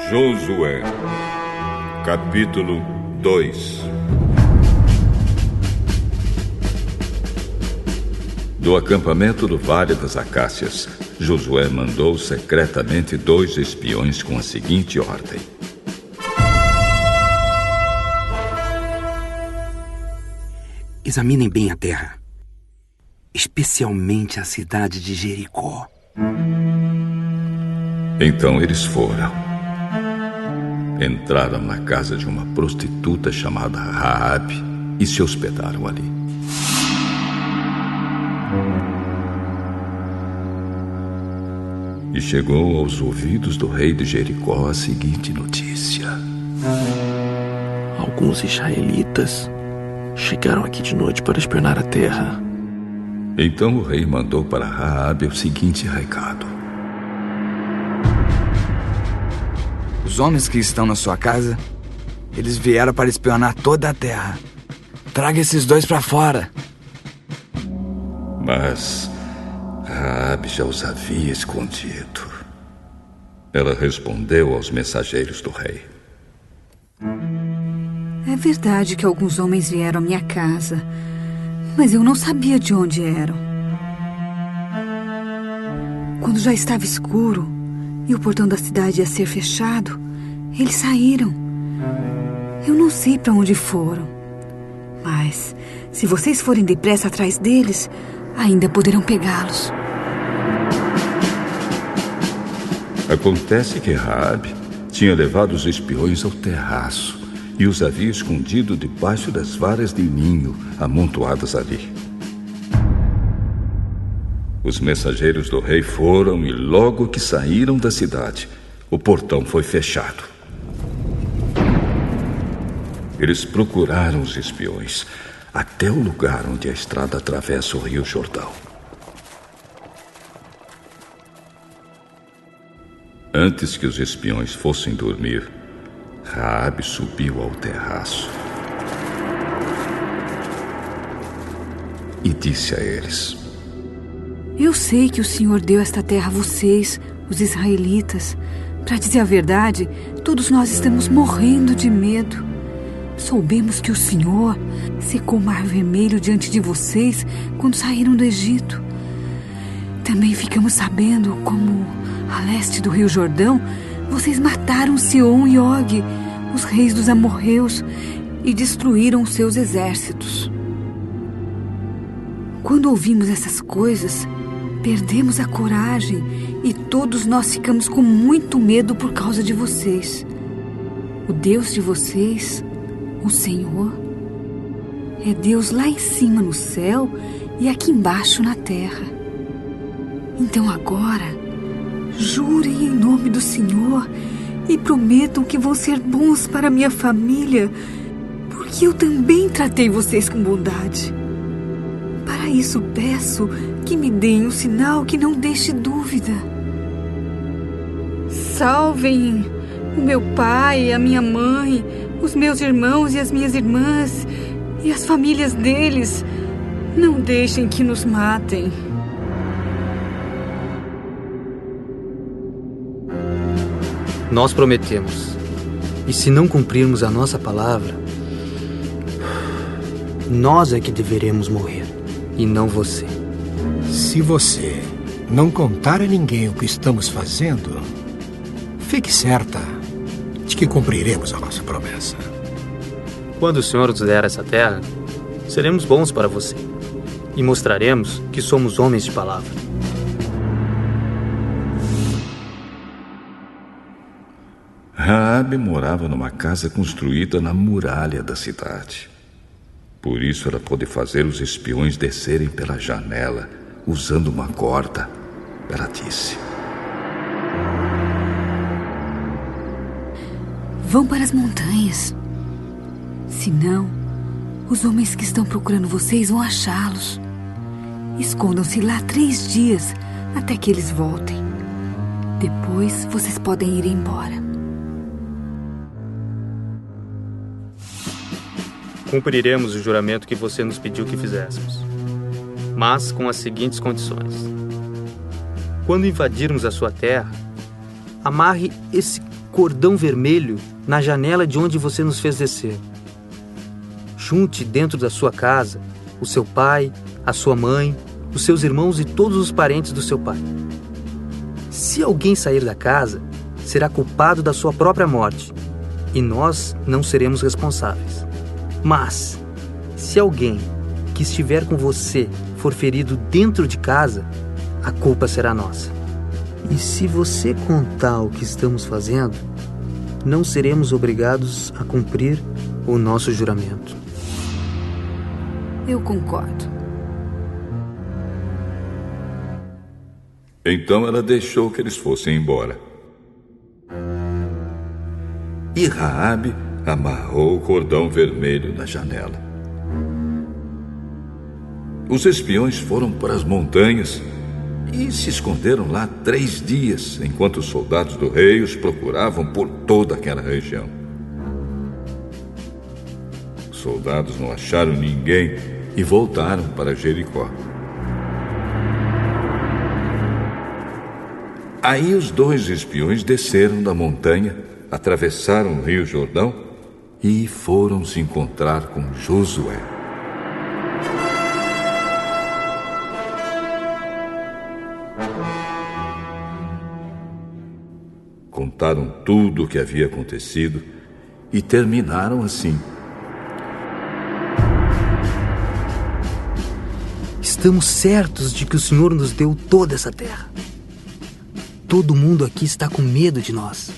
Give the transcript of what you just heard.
Josué, capítulo 2. Do acampamento do Vale das Acácias, Josué mandou secretamente 2 espiões com a seguinte ordem: examinem bem a terra, especialmente a cidade de Jericó. Então eles foram. Entraram na casa de uma prostituta chamada Raabe e se hospedaram ali. E chegou aos ouvidos do rei de Jericó a seguinte notícia: alguns israelitas chegaram aqui de noite para espionar a terra. Então o rei mandou para Raabe o seguinte recado: os homens que estão na sua casa, eles vieram para espionar toda a terra. Traga esses 2 para fora. Mas Raabe já os havia escondido. Ela respondeu aos mensageiros do rei: é verdade que alguns homens vieram à minha casa, mas eu não sabia de onde eram. Quando já estava escuro e o portão da cidade ia ser fechado, eles saíram. Eu não sei para onde foram, mas se vocês forem depressa atrás deles, ainda poderão pegá-los. Acontece que Raabe tinha levado os espiões ao terraço e os havia escondido debaixo das varas de linho amontoadas ali. Os mensageiros do rei foram e logo que saíram da cidade, o portão foi fechado. Eles procuraram os espiões até o lugar onde a estrada atravessa o Rio Jordão. Antes que os espiões fossem dormir, Raabe subiu ao terraço e disse a eles: eu sei que o Senhor deu esta terra a vocês, os israelitas. Para dizer a verdade, todos nós estamos morrendo de medo. Soubemos que o Senhor secou o Mar Vermelho diante de vocês quando saíram do Egito. Também ficamos sabendo como, a leste do Rio Jordão, vocês mataram Sihon e Og, os reis dos amorreus, e destruíram os seus exércitos. Quando ouvimos essas coisas, perdemos a coragem e todos nós ficamos com muito medo por causa de vocês. O Deus de vocês, o Senhor, é Deus lá em cima no céu e aqui embaixo na terra. Então agora, jurem em nome do Senhor e prometam que vão ser bons para minha família, porque eu também tratei vocês com bondade. Para isso peço que me deem um sinal que não deixe dúvida. Salvem o meu pai, a minha mãe, os meus irmãos e as minhas irmãs e as famílias deles. Não deixem que nos matem. Nós prometemos. E se não cumprirmos a nossa palavra, nós é que deveremos morrer, e não você. Se você não contar a ninguém o que estamos fazendo, fique certa de que cumpriremos a nossa promessa. Quando o Senhor nos der essa terra, seremos bons para você e mostraremos que somos homens de palavra. Raabe morava numa casa construída na muralha da cidade. Por isso ela pôde fazer os espiões descerem pela janela, usando uma corda. Ela disse: vão para as montanhas. Senão, os homens que estão procurando vocês vão achá-los. Escondam-se lá 3 dias até que eles voltem. Depois vocês podem ir embora. Cumpriremos o juramento que você nos pediu que fizéssemos, mas com as seguintes condições. Quando invadirmos a sua terra, amarre esse cordão vermelho na janela de onde você nos fez descer. Junte dentro da sua casa o seu pai, a sua mãe, os seus irmãos e todos os parentes do seu pai. Se alguém sair da casa, será culpado da sua própria morte, e nós não seremos responsáveis. Mas, se alguém que estiver com você for ferido dentro de casa, a culpa será nossa. E se você contar o que estamos fazendo, não seremos obrigados a cumprir o nosso juramento. Eu concordo. Então ela deixou que eles fossem embora. E Raabe amarrou o cordão vermelho na janela. Os espiões foram para as montanhas e se esconderam lá 3 dias, enquanto os soldados do rei os procuravam por toda aquela região. Os soldados não acharam ninguém e voltaram para Jericó. Aí os 2 espiões desceram da montanha, atravessaram o rio Jordão e foram se encontrar com Josué. Contaram tudo o que havia acontecido e terminaram assim: Estamos certos de que o Senhor nos deu toda essa terra. Todo mundo aqui está com medo de nós.